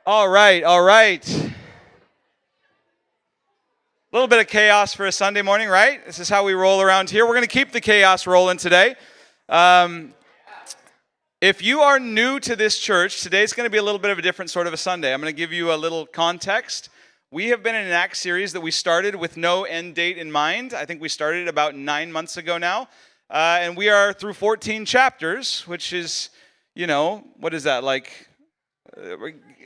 All right, all right. A little bit of chaos for a Sunday morning, right? This is how we roll around here. We're going to keep the chaos rolling today. Um, if you are new to this church, today's going to be a little bit of a different sort of a Sunday. I'm going to give you a little context. We have been in an Acts series that we started with no end date in mind. I think we started about 9 months ago now. And we are through 14 chapters, which is, what is that, like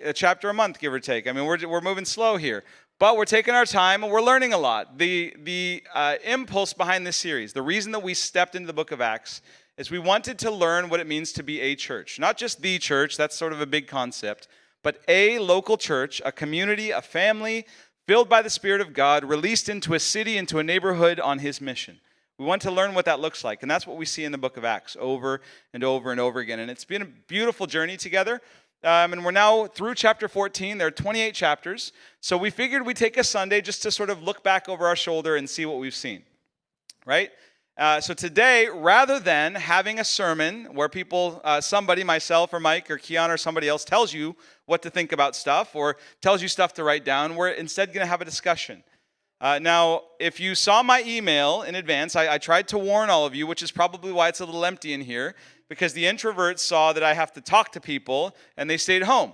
a chapter a month, give or take. I mean, we're moving slow here. But we're taking our time and we're learning a lot. The impulse behind this series, the reason that we stepped into the book of Acts, is we wanted to learn what it means to be a church. Not just the church, that's sort of a big concept, but a local church, a community, a family, filled by the Spirit of God, released into a city, into a neighborhood on His mission. We want to learn what that looks like, and that's what we see in the book of Acts over and over and over again. And it's been a beautiful journey together. And we're now through chapter 14. There are 28 chapters. So we figured we'd take a Sunday just to sort of look back over our shoulder and see what we've seen, right? So today, rather than having a sermon where people, somebody, myself or Mike or Keon or somebody else tells you what to think about stuff or tells you stuff to write down, we're instead going to have a discussion. Now, if you saw my email in advance, I tried to warn all of you, which is probably why it's a little empty in here, because the introverts saw that I have to talk to people, and they stayed home.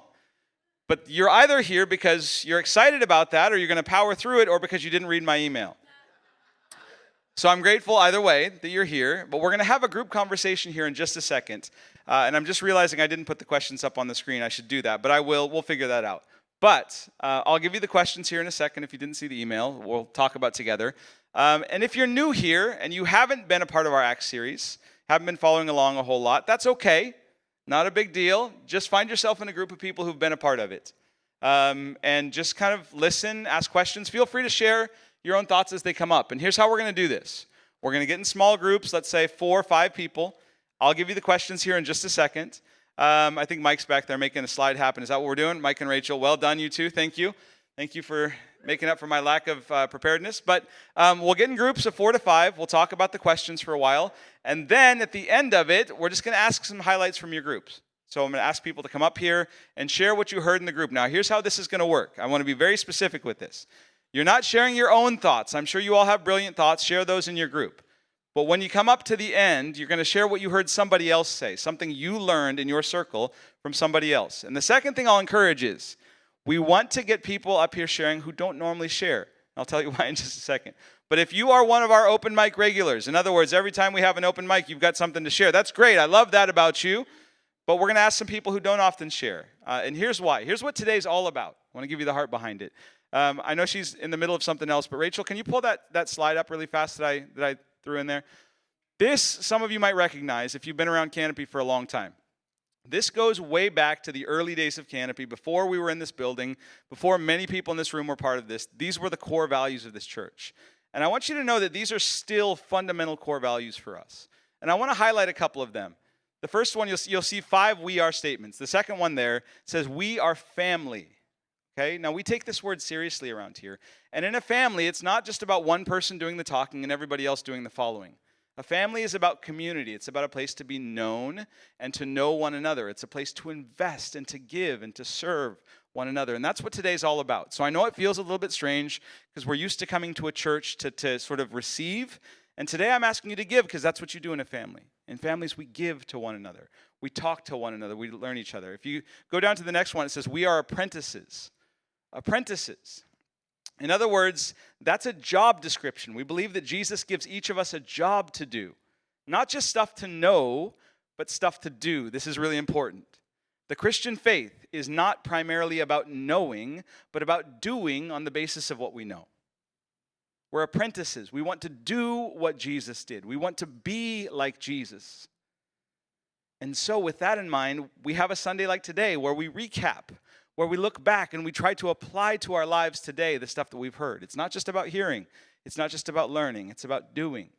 But you're either here because you're excited about that, or you're going to power through it, or because you didn't read my email. So I'm grateful either way that you're here, but we're going to have a group conversation here in just a second. And I'm just realizing I didn't put the questions up on the screen. I should do that, but I will. We'll figure that out. But I'll give you the questions here in a second. If you didn't see the email, we'll talk about together. And if you're new here and you haven't been a part of our Acts series, haven't been following along a whole lot, that's okay. Not a big deal. Just find yourself in a group of people who've been a part of it. And just kind of listen, ask questions. Feel free to share your own thoughts as they come up. And here's how we're going to do this. We're going to get in small groups, let's say 4 or 5 people. I'll give you the questions here in just a second. I think Mike's back there making a slide happen. Is that what we're doing? Mike and Rachel, well done, you two. Thank you. Thank you for making up for my lack of preparedness. But we'll get in groups of 4 to 5. We'll talk about the questions for a while. And then at the end of it, we're just going to ask some highlights from your groups. So I'm going to ask people to come up here and share what you heard in the group. Now, here's how this is going to work. I want to be very specific with this. You're not sharing your own thoughts. I'm sure you all have brilliant thoughts. Share those in your group. But when you come up to the end, you're going to share what you heard somebody else say, something you learned in your circle from somebody else. And the second thing I'll encourage is we want to get people up here sharing who don't normally share. I'll tell you why in just a second. But if you are one of our open mic regulars, in other words, every time we have an open mic, you've got something to share. That's great. I love that about you. But we're going to ask some people who don't often share. And here's why. Here's what today's all about. I want to give you the heart behind it. I know she's in the middle of something else, but Rachel, can you pull that slide up really fast that I threw in there? This, some of you might recognize if you've been around Canopy for a long time. This goes way back to the early days of Canopy, before we were in this building, before many people in this room were part of this. These were the core values of this church. And I want you to know that these are still fundamental core values for us. And I want to highlight a couple of them. The first one, you'll see 5 we are statements. The second one there says we are family. Okay, now we take this word seriously around here. And in a family, it's not just about one person doing the talking and everybody else doing the following. A family is about community. It's about a place to be known and to know one another. It's a place to invest and to give and to serve one another. And that's what today's all about. So I know it feels a little bit strange because we're used to coming to a church to sort of receive. And today I'm asking you to give because that's what you do in a family. In families, we give to one another. We talk to one another. We learn each other. If you go down to the next one, it says we are apprentices. Apprentices. In other words, that's a job description. We believe that Jesus gives each of us a job to do. Not just stuff to know, but stuff to do. This is really important. The Christian faith is not primarily about knowing, but about doing on the basis of what we know. We're apprentices. We want to do what Jesus did. We want to be like Jesus. And so with that in mind, we have a Sunday like today where we recap, where we look back and we try to apply to our lives today the stuff that we've heard. It's not just about hearing. It's not just about learning. It's about doing.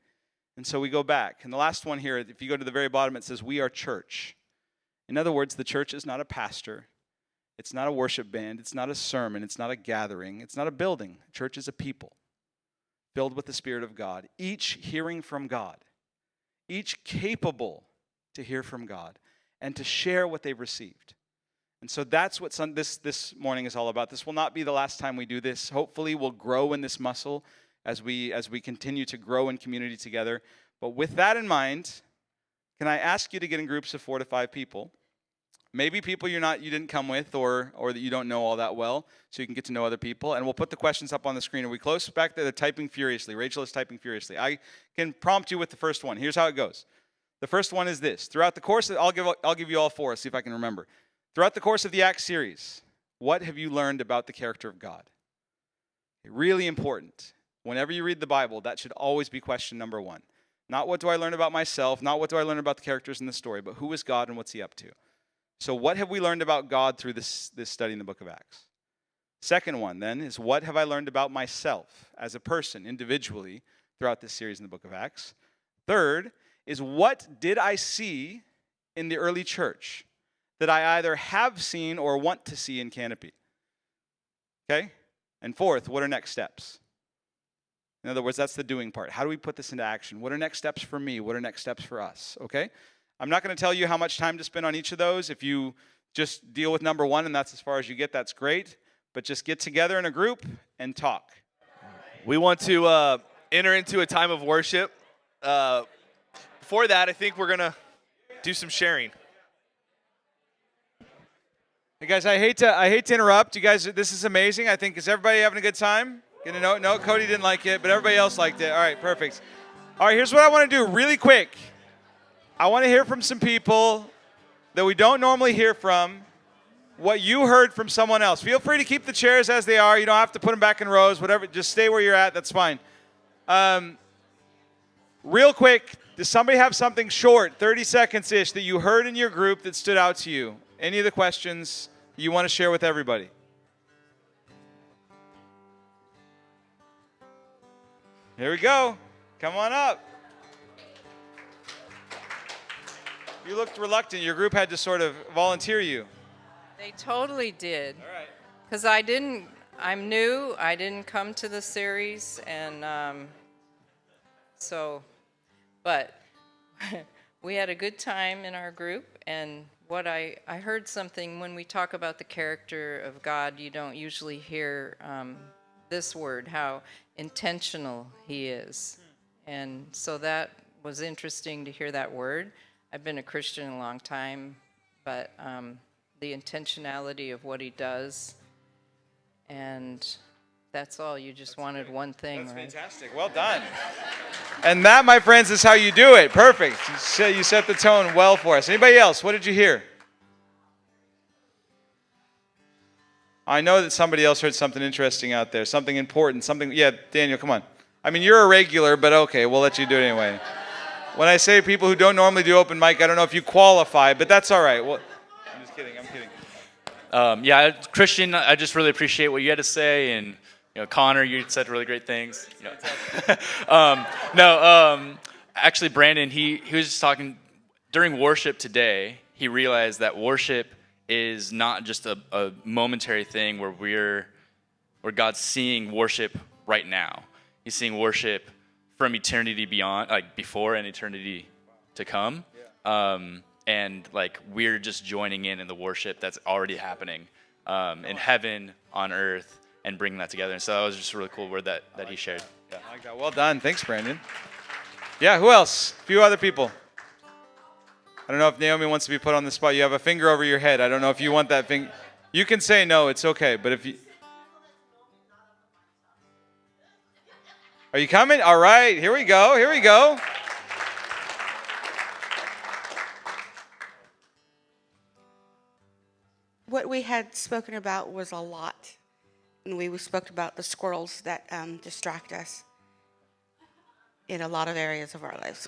And so we go back. And the last one here, if you go to the very bottom, it says, we are church. In other words, the church is not a pastor. It's not a worship band. It's not a sermon. It's not a gathering. It's not a building. Church is a people filled with the Spirit of God, each hearing from God, each capable to hear from God and to share what they've received. And so that's what this morning is all about. This will not be the last time we do this. Hopefully we'll grow in this muscle as we continue to grow in community together. But with that in mind, can I ask you to get in groups of 4 to 5 people? Maybe people you didn't come with or that you don't know all that well, so you can get to know other people. And we'll put the questions up on the screen. Are we close? Back there, they're typing furiously. Rachel is typing furiously. I can prompt you with the first one. Here's how it goes. The first one is this. Throughout the course, I'll give you all 4, see if I can remember. Throughout the course of the Acts series, what have you learned about the character of God? Really important. Whenever you read the Bible, that should always be question number 1. Not what do I learn about myself, not what do I learn about the characters in the story, but who is God and what's he up to? So what have we learned about God through this study in the book of Acts? Second one, then, is what have I learned about myself as a person, individually, throughout this series in the book of Acts? Third is what did I see in the early church that I either have seen or want to see in Canopy? Okay? And fourth, what are next steps? In other words, that's the doing part. How do we put this into action? What are next steps for me? What are next steps for us? Okay? I'm not going to tell you how much time to spend on each of those. If you just deal with number 1 and that's as far as you get, that's great. But just get together in a group and talk. We want to enter into a time of worship. Before that, I think we're going to do some sharing. Hey guys, I hate to interrupt. You guys, this is amazing. I think, is everybody having a good time? Getting a note? No, Cody didn't like it, but everybody else liked it. All right, perfect. All right, here's what I want to do really quick. I want to hear from some people that we don't normally hear from, what you heard from someone else. Feel free to keep the chairs as they are. You don't have to put them back in rows, whatever. Just stay where you're at. That's fine. Real quick, does somebody have something short, 30 seconds-ish, that you heard in your group that stood out to you? Any of the questions you want to share with everybody? Here we go. Come on up. You looked reluctant. Your group had to sort of volunteer you. They totally did. All right. Because I'm new. I didn't come to the series. And but we had a good time in our group. And what I heard something, when we talk about the character of God, you don't usually hear this word, how intentional he is. And so that was interesting to hear that word. I've been a Christian a long time, but the intentionality of what he does, and that's all. You just wanted one thing, That's right? fantastic. Well done. And that, my friends, is how you do it. Perfect. You set the tone well for us. Anybody else? What did you hear? I know that somebody else heard something interesting out there, something important, something. Yeah, Daniel, come on. I mean, you're a regular, but okay, we'll let you do it anyway. When I say people who don't normally do open mic, I don't know if you qualify, but that's all right. Well, I'm just kidding. I'm kidding. Yeah, Christian, I just really appreciate what you had to say, and Connor, you said really great things. Actually, Brandon, he was just talking during worship today. He realized that worship is not just a momentary thing where God's seeing worship right now. He's seeing worship from eternity beyond, like before and eternity to come. And like we're just joining in the worship that's already happening in heaven, on earth, and bringing that together. And so that was just a really cool word that he shared. Yeah, I like that. Well done. Thanks, Brandon. Yeah, who else? A few other people. I don't know if Naomi wants to be put on the spot. You have a finger over your head. I don't know if you want that finger. You can say no. It's okay. But if you... Are you coming? All right. Here we go. Here we go. What we had spoken about was a lot. And we spoke about the squirrels that distract us in a lot of areas of our lives.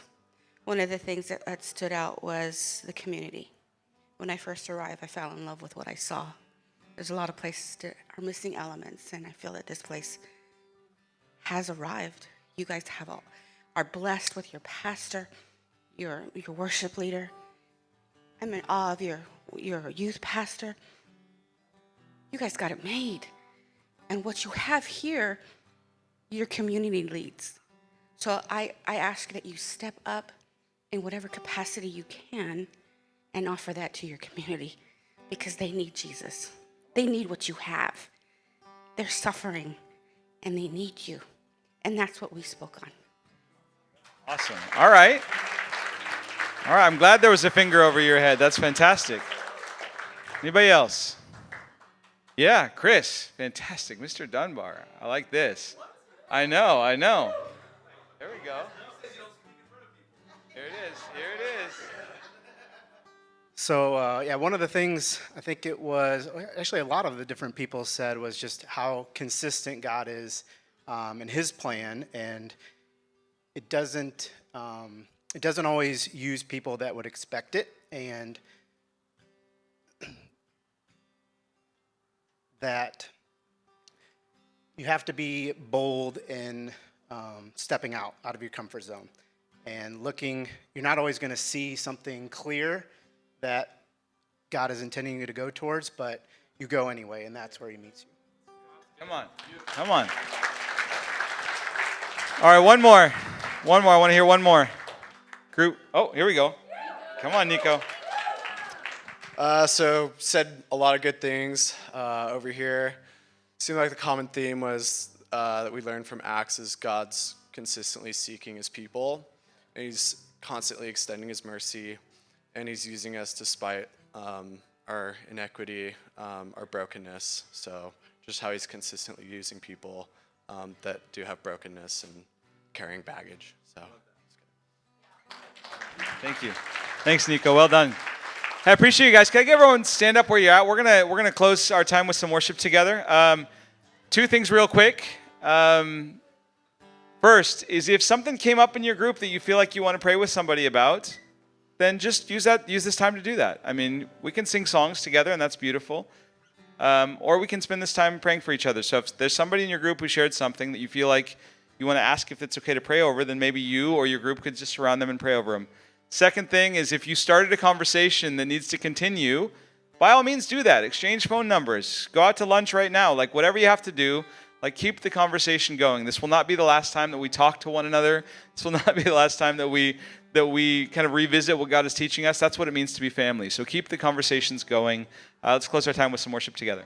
One of the things that stood out was the community. When I first arrived, I fell in love with what I saw. There's a lot of places that are missing elements, and I feel that this place has arrived. You guys are blessed with your pastor, your worship leader. I'm in awe of your youth pastor. You guys got it made. And what you have here, your community leads. So I ask that you step up in whatever capacity you can and offer that to your community. because they need Jesus. They need what you have. They're suffering, and they need you. And that's what we spoke on. Awesome. All right. All right. I'm glad there was a finger over your head. That's fantastic. Anybody else? Yeah, Chris. Fantastic. Mr. Dunbar. I like this. I know. There we go. Here it is. So, one of the things I think it was, actually a lot of the different people said was just how consistent God is in his plan, and it doesn't always use people that would expect it, and that you have to be bold in stepping out of your comfort zone and looking. You're not always going to see something clear that God is intending you to go towards, but you go anyway, and that's where he meets you. Come on. All right, one more. I want to hear one more. Group. Oh, here we go. Come on, Nico. So said a lot of good things over here. Seemed like the common theme was that we learned from Acts is God's consistently seeking his people, and he's constantly extending his mercy, and he's using us despite our inequity, our brokenness. So just how he's consistently using people that do have brokenness and carrying baggage. So Thank you. Thanks, Nico. Well done. I appreciate you guys. Can I get everyone stand up where you're at? We're gonna close our time with some worship together. Two things real quick. First is if something came up in your group that you feel like you want to pray with somebody about, then just use this time to do that. I mean, we can sing songs together, and that's beautiful. Or we can spend this time praying for each other. So if there's somebody in your group who shared something that you feel like you want to ask if it's okay to pray over, then maybe you or your group could just surround them and pray over them. Second thing is if you started a conversation that needs to continue, by all means do that. Exchange phone numbers. Go out to lunch right now. Like whatever you have to do, like keep the conversation going. This will not be the last time that we talk to one another. This will not be the last time that we kind of revisit what God is teaching us. That's what it means to be family. So keep the conversations going. Let's close our time with some worship together.